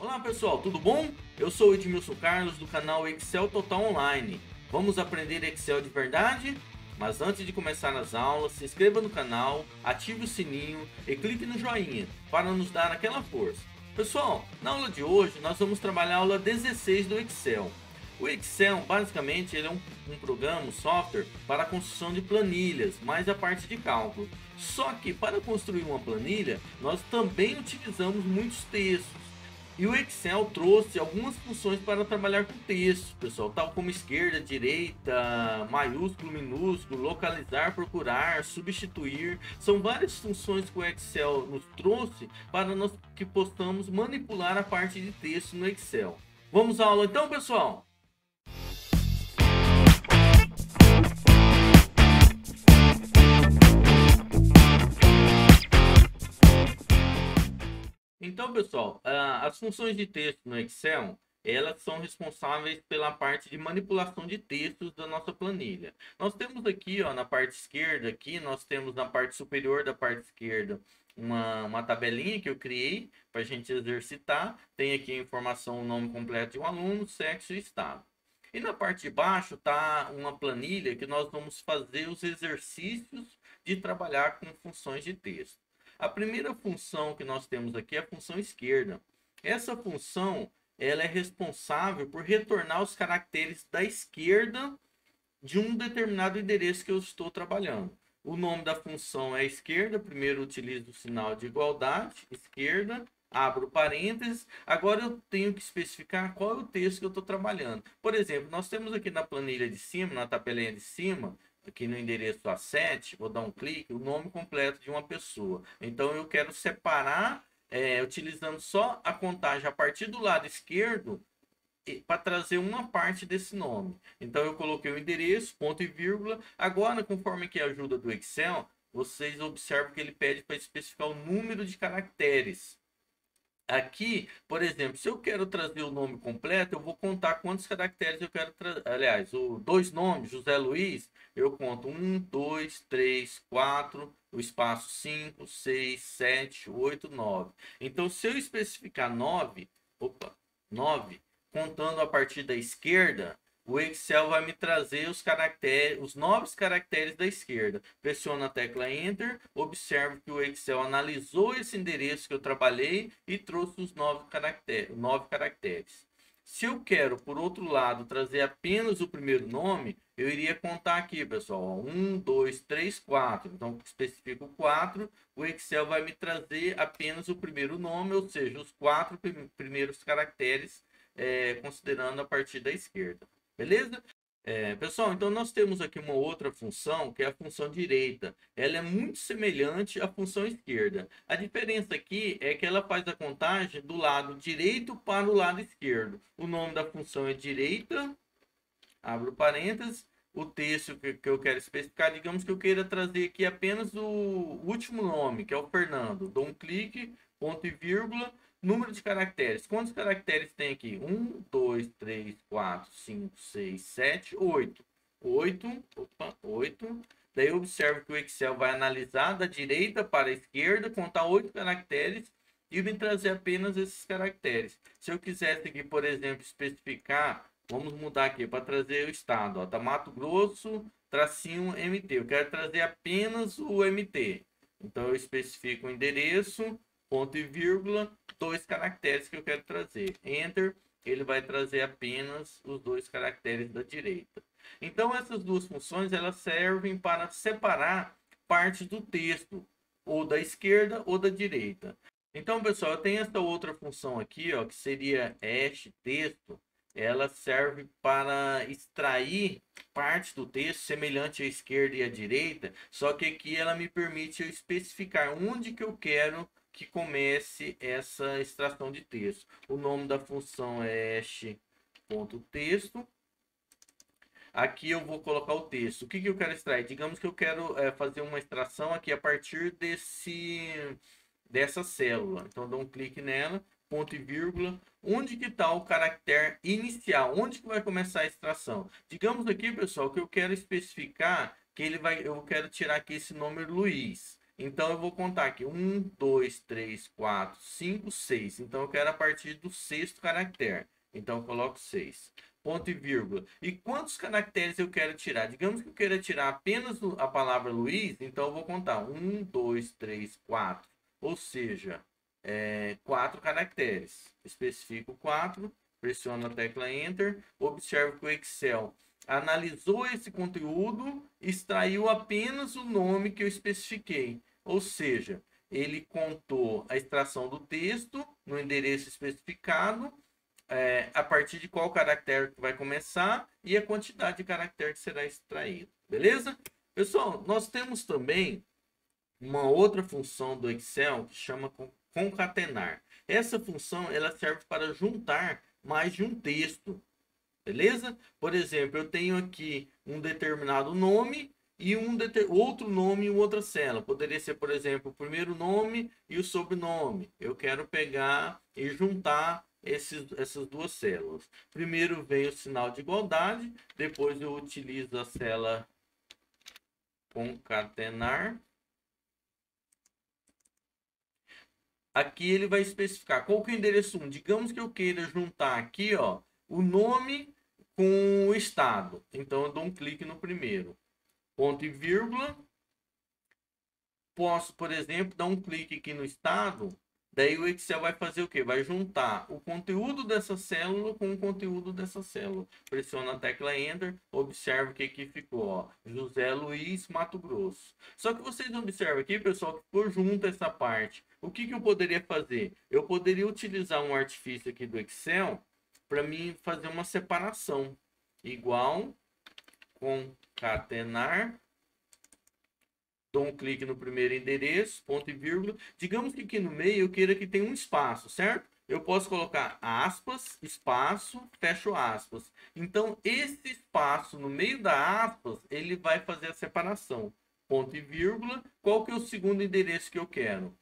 Olá pessoal, tudo bom? Eu sou o Edmilson Carlos do canal Excel Total Online. Vamos aprender Excel de verdade? Mas antes de começar as aulas, se inscreva no canal, ative o sininho e clique no joinha para nos dar aquela força. Pessoal, na aula de hoje nós vamos trabalhar a aula 16 do Excel. O Excel, basicamente, ele é um programa, um software para a construção de planilhas, mais a parte de cálculo. Só que para construir uma planilha, nós também utilizamos muitos textos. E o Excel trouxe algumas funções para trabalhar com texto, pessoal, tal como esquerda, direita, maiúsculo, minúsculo, localizar, procurar, substituir. São várias funções que o Excel nos trouxe para nós que possamos manipular a parte de texto no Excel. Vamos à aula então, pessoal? Então, pessoal, as funções de texto no Excel, elas são responsáveis pela parte de manipulação de textos da nossa planilha. Nós temos aqui, ó, na parte esquerda, aqui nós temos na parte superior da parte esquerda uma tabelinha que eu criei para a gente exercitar. Tem aqui a informação, o nome completo de um aluno, sexo e estado. E na parte de baixo está uma planilha que nós vamos fazer os exercícios de trabalhar com funções de texto. A primeira função que nós temos aqui é a função esquerda. Essa função ela é responsável por retornar os caracteres da esquerda de um determinado endereço que eu estou trabalhando. O nome da função é esquerda, primeiro utilizo o sinal de igualdade, esquerda, abro parênteses. Agora eu tenho que especificar qual é o texto que eu estou trabalhando. Por exemplo, nós temos aqui na planilha de cima, na tabelinha de cima, aqui no endereço A7, vou dar um clique, o nome completo de uma pessoa. Então eu quero separar, utilizando só a contagem a partir do lado esquerdo, para trazer uma parte desse nome. Então eu coloquei o endereço, ponto e vírgula. Agora, conforme que a ajuda do Excel, vocês observam que ele pede para especificar o número de caracteres. Aqui, por exemplo, se eu quero trazer o nome completo, eu vou contar quantos caracteres eu quero trazer. Aliás, dois nomes, José Luiz, eu conto 1, 2, 3, 4, o espaço 5, 6, 7, 8, 9. Então, se eu especificar 9, 9, contando a partir da esquerda, o Excel vai me trazer os caracteres, os novos caracteres da esquerda. Pressiono a tecla Enter, observo que o Excel analisou esse endereço que eu trabalhei e trouxe os 9 caracteres. Se eu quero, por outro lado, trazer apenas o primeiro nome, eu iria contar aqui, pessoal, 1, 2, 3, 4. Então, especifico 4, o Excel vai me trazer apenas o primeiro nome, ou seja, os 4 primeiros caracteres, considerando a partir da esquerda. Beleza? Pessoal, então nós temos aqui uma outra função, que é a função direita. Ela é muito semelhante à função esquerda. A diferença aqui é que ela faz a contagem do lado direito para o lado esquerdo. O nome da função é direita, abro parênteses, o texto que eu quero especificar, digamos que eu queira trazer aqui apenas o último nome, que é o Fernando. Dou um clique, ponto e vírgula, número de caracteres. Quantos caracteres tem aqui? 1, 2, 3, 4, 5, 6, 7, 8. 8. Daí eu observo que o Excel vai analisar da direita para a esquerda, contar 8 caracteres e me trazer apenas esses caracteres. Se eu quisesse aqui, por exemplo, especificar, vamos mudar aqui para trazer o estado, ó, tá Mato Grosso, tracinho MT. Eu quero trazer apenas o MT. Então eu especifico o endereço, ponto e vírgula, 2 caracteres que eu quero trazer. Enter, ele vai trazer apenas os 2 caracteres da direita. Então essas duas funções elas servem para separar partes do texto, ou da esquerda ou da direita. Então, pessoal, eu tenho essa outra função aqui, ó, que seria hash texto. Ela serve para extrair partes do texto semelhante à esquerda e à direita, só que aqui ela me permite eu especificar onde que eu quero que comece essa extração de texto. O nome da função é hash.texto. Aqui eu vou colocar o texto. O que eu quero extrair? Digamos que eu quero fazer uma extração aqui a partir dessa célula. Então, eu dou um clique nela, ponto e vírgula. Onde que está o caractere inicial? Onde que vai começar a extração? Digamos aqui, pessoal, que eu quero especificar que eu quero tirar aqui esse número Luiz. Então, eu vou contar aqui. 1, 2, 3, 4, 5, 6. Então, eu quero a partir do sexto caractere. Então, eu coloco 6. Ponto e vírgula. E quantos caracteres eu quero tirar? Digamos que eu queira tirar apenas a palavra Luiz. Então, eu vou contar. 1, 2, 3, 4. Ou seja, 4 caracteres. Especifico 4. Pressiono a tecla Enter. Observo que o Excel analisou esse conteúdo, extraiu apenas o nome que eu especifiquei. Ou seja, ele contou a extração do texto no endereço especificado, a partir de qual caractere que vai começar e a quantidade de caractere que será extraído. Beleza? Pessoal, nós temos também uma outra função do Excel que chama concatenar. Essa função ela serve para juntar mais de um texto. Beleza? Por exemplo, eu tenho aqui um determinado nome e outro nome em outra célula. Poderia ser, por exemplo, o primeiro nome e o sobrenome. Eu quero pegar e juntar essas duas células. Primeiro vem o sinal de igualdade, depois eu utilizo a célula concatenar. Aqui ele vai especificar qual que é o endereço 1. Digamos que eu queira juntar aqui, ó, o nome com o estado. Então, eu dou um clique no primeiro. Ponto e vírgula. Posso, por exemplo, dar um clique aqui no estado. Daí o Excel vai fazer o quê? Vai juntar o conteúdo dessa célula com o conteúdo dessa célula. Pressiona a tecla Enter. Observe que aqui ficou, ó, José Luiz, Mato Grosso. Só que vocês observam aqui, pessoal, que ficou junto essa parte. O que eu poderia fazer? Eu poderia utilizar um artifício aqui do Excel para mim fazer uma separação. Igual, concatenar. Dou um clique no primeiro endereço, ponto e vírgula. Digamos que aqui no meio eu queira que tenha um espaço, certo? Eu posso colocar aspas, espaço, fecho aspas. Então, esse espaço no meio da aspas, ele vai fazer a separação. Ponto e vírgula. Qual que é o segundo endereço que eu quero?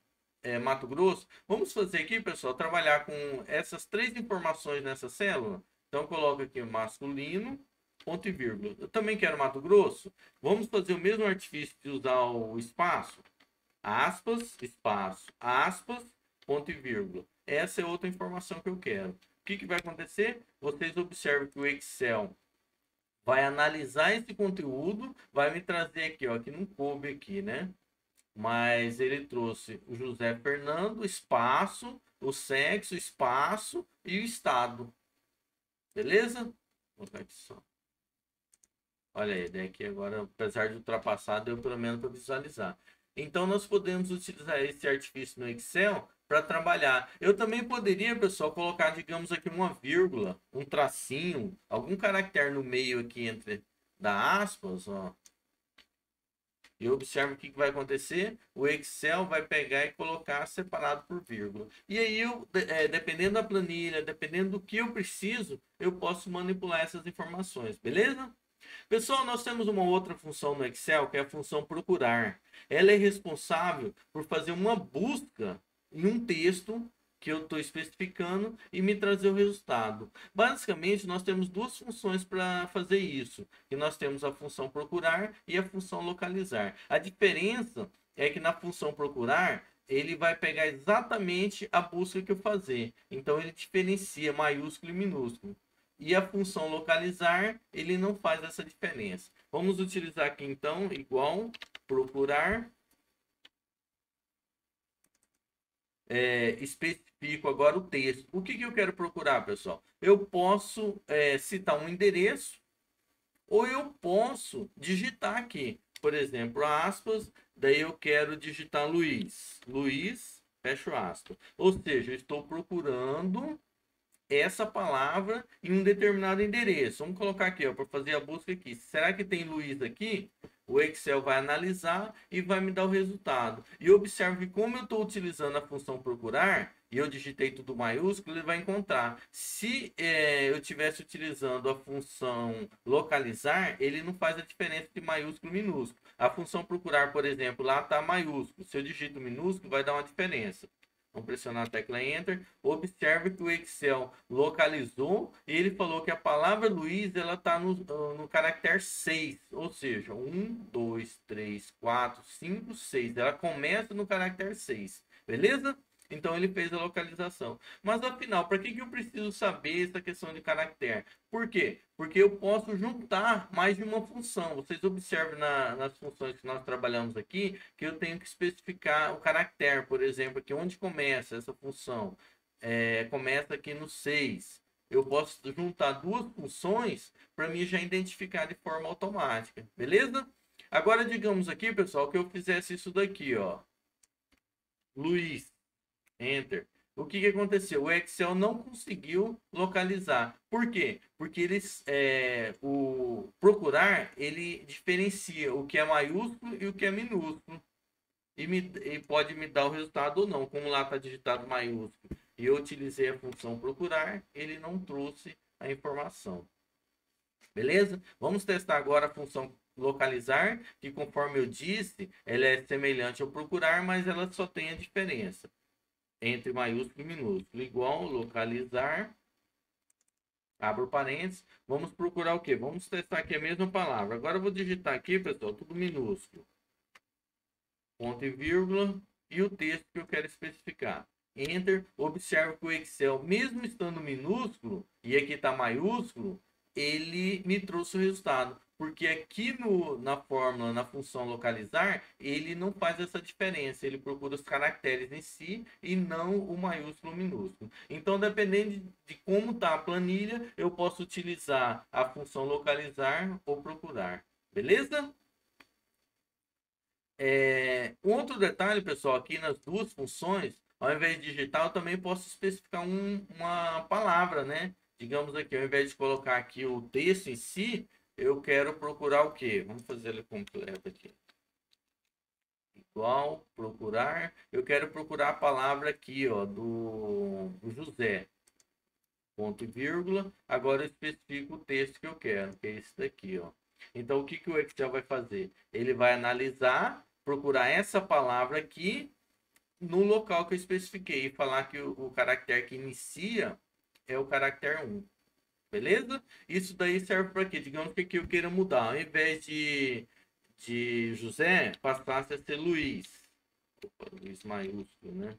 Mato Grosso. Vamos fazer aqui, pessoal, trabalhar com essas 3 informações nessa célula. Então, eu coloco aqui masculino, ponto e vírgula. Eu também quero Mato Grosso. Vamos fazer o mesmo artifício de usar o espaço. Aspas, espaço, aspas, ponto e vírgula. Essa é outra informação que eu quero. O que vai acontecer? Vocês observam que o Excel vai analisar esse conteúdo, vai me trazer aqui, ó, que não coube aqui, né? Mas ele trouxe o José Fernando, espaço, o sexo, espaço e o estado. Beleza? Vou colocar aqui só. Olha aí, daqui agora, apesar de ultrapassar, deu pelo menos para visualizar. Então, nós podemos utilizar esse artifício no Excel para trabalhar. Eu também poderia, pessoal, colocar, digamos aqui, uma vírgula, um tracinho, algum caractere no meio aqui entre da aspas, ó. E observe o que vai acontecer. O Excel vai pegar e colocar separado por vírgula. E aí, dependendo da planilha, dependendo do que eu preciso, eu posso manipular essas informações, beleza? Pessoal, nós temos uma outra função no Excel, que é a função procurar. Ela é responsável por fazer uma busca em um texto que eu estou especificando e me trazer o resultado. Basicamente, nós temos 2 funções para fazer isso. E nós temos a função procurar e a função localizar. A diferença é que na função procurar, ele vai pegar exatamente a busca que eu fazer. Então, ele diferencia maiúsculo e minúsculo. E a função localizar, ele não faz essa diferença. Vamos utilizar aqui, então, igual, procurar. Especifico agora o texto. O que eu quero procurar, pessoal? Eu posso citar um endereço ou eu posso digitar aqui. Por exemplo, aspas, daí eu quero digitar Luiz. Luiz, fecho aspas. Ou seja, eu estou procurando essa palavra em um determinado endereço. Vamos colocar aqui, para fazer a busca aqui. Será que tem Luiz aqui? O Excel vai analisar e vai me dar o resultado. E observe que como eu estou utilizando a função procurar, e eu digitei tudo maiúsculo, ele vai encontrar. Se eu estivesse utilizando a função localizar, ele não faz a diferença de maiúsculo e minúsculo. A função procurar, por exemplo, lá está maiúsculo. Se eu digito minúsculo, vai dar uma diferença. Vamos pressionar a tecla Enter. Observe que o Excel localizou e ele falou que a palavra Luiz ela está no caractere 6, ou seja, 1, 2, 3, 4, 5, 6. Ela começa no caractere 6, beleza? Então ele fez a localização. Mas afinal, para que eu preciso saber essa questão de caractere? Por quê? Porque eu posso juntar mais de uma função. Vocês observam nas funções que nós trabalhamos aqui, que eu tenho que especificar o caractere, por exemplo, aqui onde começa essa função. Começa aqui no 6. Eu posso juntar duas funções para mim já identificar de forma automática. Beleza? Agora, digamos aqui, pessoal, que eu fizesse isso daqui, ó. Luiz. Enter. O que aconteceu? O Excel não conseguiu localizar. Por quê? Porque o procurar, ele diferencia o que é maiúsculo e o que é minúsculo. E pode me dar o resultado ou não. Como lá está digitado maiúsculo e eu utilizei a função procurar, ele não trouxe a informação. Beleza? Vamos testar agora a função localizar, que conforme eu disse, ela é semelhante ao procurar, mas ela só tem a diferença entre maiúsculo e minúsculo, igual localizar, abro parênteses, vamos procurar o que? Vamos testar aqui a mesma palavra. Agora eu vou digitar aqui, pessoal, tudo minúsculo, ponto e vírgula, e o texto que eu quero especificar. Enter, observa que o Excel, mesmo estando minúsculo, e aqui está maiúsculo, ele me trouxe o resultado. Porque aqui na fórmula, na função localizar, ele não faz essa diferença. Ele procura os caracteres em si e não o maiúsculo ou minúsculo. Então, dependendo de como está a planilha, eu posso utilizar a função localizar ou procurar. Beleza? Outro detalhe, pessoal, aqui nas duas funções, ao invés de digitar, eu também posso especificar uma palavra, né? Digamos aqui, ao invés de colocar aqui o texto em si, eu quero procurar o quê? Vamos fazer ele completo aqui. Igual, procurar. Eu quero procurar a palavra aqui, ó, do José. Ponto e vírgula. Agora eu especifico o texto que eu quero, que é esse daqui, ó. Então, o que o Excel vai fazer? Ele vai analisar, procurar essa palavra aqui no local que eu especifiquei e falar que o caractere que inicia é o caractere 1. Beleza? Isso daí serve para quê? Digamos que aqui eu queira mudar. Ao invés de José, passasse a ser Luiz. Opa, Luiz maiúsculo, né?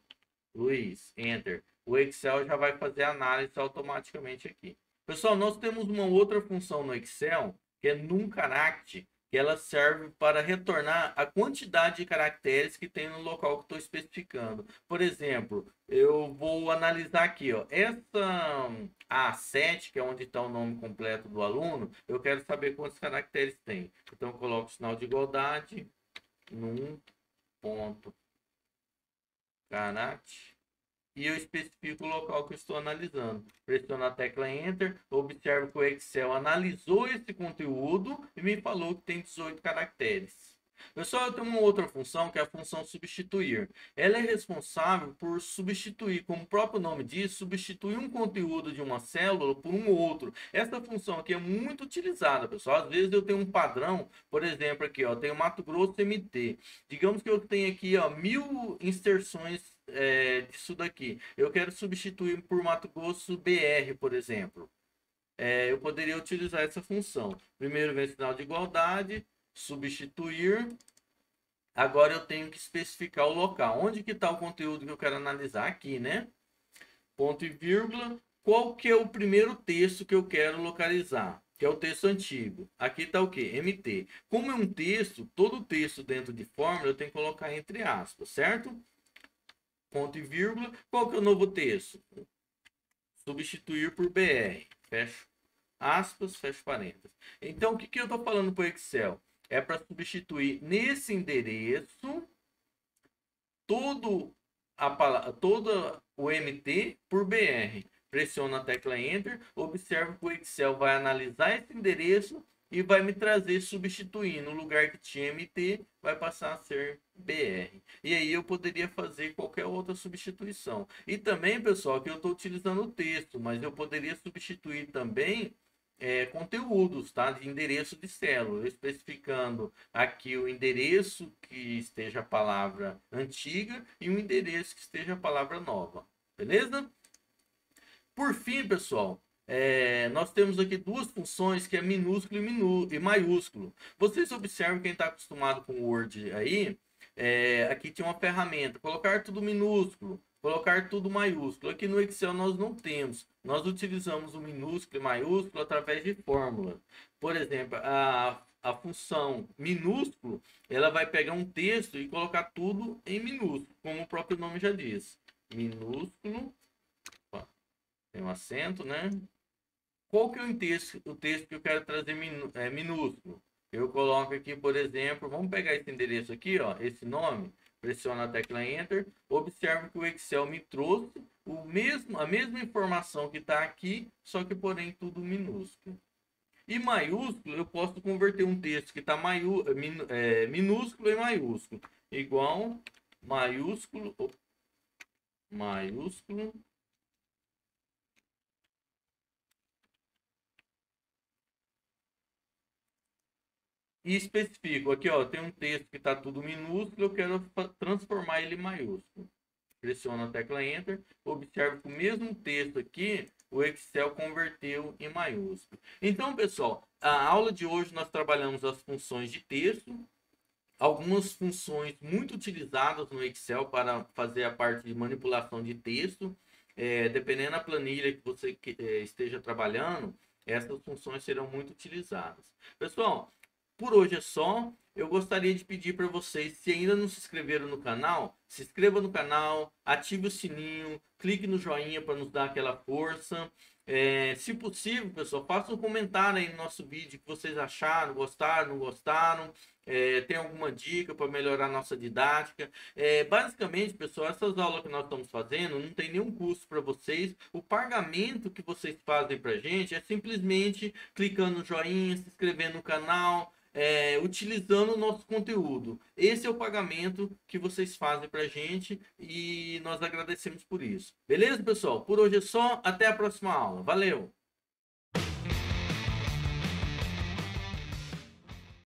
Luiz, Enter. O Excel já vai fazer a análise automaticamente aqui. Pessoal, nós temos uma outra função no Excel, que é numCharact, que ela serve para retornar a quantidade de caracteres que tem no local que estou especificando. Por exemplo, eu vou analisar aqui, ó, essa A7, que é onde está o nome completo do aluno, eu quero saber quantos caracteres tem. Então, eu coloco o sinal de igualdade, num ponto caract, e eu especifico o local que eu estou analisando. Pressiono a tecla Enter, observo que o Excel analisou esse conteúdo e me falou que tem 18 caracteres. Pessoal, eu tenho uma outra função, que é a função substituir. Ela é responsável por substituir, como o próprio nome diz, substituir um conteúdo de uma célula por um outro. Essa função aqui é muito utilizada, pessoal. Às vezes eu tenho um padrão, por exemplo, aqui, ó, tenho Mato Grosso MT. Digamos que eu tenho aqui, ó, 1000 inserções disso daqui. Eu quero substituir por Mato Grosso BR, por exemplo. Eu poderia utilizar essa função. Primeiro vem o sinal de igualdade, substituir. Agora eu tenho que especificar o local. Onde que está o conteúdo que eu quero analisar? Aqui, né? Ponto e vírgula. Qual que é o primeiro texto que eu quero localizar? Que é o texto antigo. Aqui está o que? MT. Como é um texto, todo texto dentro de fórmula eu tenho que colocar entre aspas, certo? Ponto e vírgula. Qual que é o novo texto? Substituir por BR. Fecho aspas, fecho parênteses. Então, o que eu estou falando para o Excel? É para substituir nesse endereço todo o MT por BR. Pressiona a tecla Enter, observa que o Excel vai analisar esse endereço e vai me trazer substituindo. No lugar que tinha MT, vai passar a ser BR. E aí eu poderia fazer qualquer outra substituição. E também, pessoal, que eu estou utilizando o texto, mas eu poderia substituir também conteúdos, tá? De endereço de célula, especificando aqui o endereço que esteja a palavra antiga e o endereço que esteja a palavra nova, beleza? Por fim, pessoal, nós temos aqui duas funções que é minúsculo e maiúsculo. Vocês observam, quem está acostumado com o Word aí, aqui tinha uma ferramenta, colocar tudo minúsculo, colocar tudo maiúsculo. Aqui no Excel nós não temos. Nós utilizamos o minúsculo e maiúsculo através de fórmula. Por exemplo, a função minúsculo, ela vai pegar um texto e colocar tudo em minúsculo, como o próprio nome já diz. Minúsculo, tem um acento, né? Qual que é o texto que eu quero trazer minúsculo? Eu coloco aqui, por exemplo, vamos pegar esse endereço aqui, ó, esse nome, pressiono a tecla Enter, observo que o Excel me trouxe a mesma informação que está aqui, só que porém tudo minúsculo. E maiúsculo, eu posso converter um texto que está minúsculo em maiúsculo, igual maiúsculo, maiúsculo, e especifico aqui, ó, tem um texto que está tudo minúsculo, eu quero transformar ele em maiúsculo. Pressiono a tecla Enter, observo que o mesmo texto aqui, o Excel converteu em maiúsculo. Então, pessoal, a aula de hoje nós trabalhamos as funções de texto, algumas funções muito utilizadas no Excel para fazer a parte de manipulação de texto. Dependendo da planilha que você esteja trabalhando, essas funções serão muito utilizadas. Pessoal, por hoje é só. Eu gostaria de pedir para vocês, se ainda não se inscreveram no canal, se inscreva no canal, ative o sininho, clique no joinha para nos dar aquela força. Se possível, pessoal, faça um comentário aí no nosso vídeo que vocês acharam, gostaram, não gostaram. Tem alguma dica para melhorar a nossa didática? Basicamente, pessoal, essas aulas que nós estamos fazendo não tem nenhum custo para vocês. O pagamento que vocês fazem para a gente é simplesmente clicando no joinha, se inscrevendo no canal, utilizando o nosso conteúdo. Esse é o pagamento que vocês fazem para a gente e nós agradecemos por isso. Beleza, pessoal? Por hoje é só. Até a próxima aula. Valeu!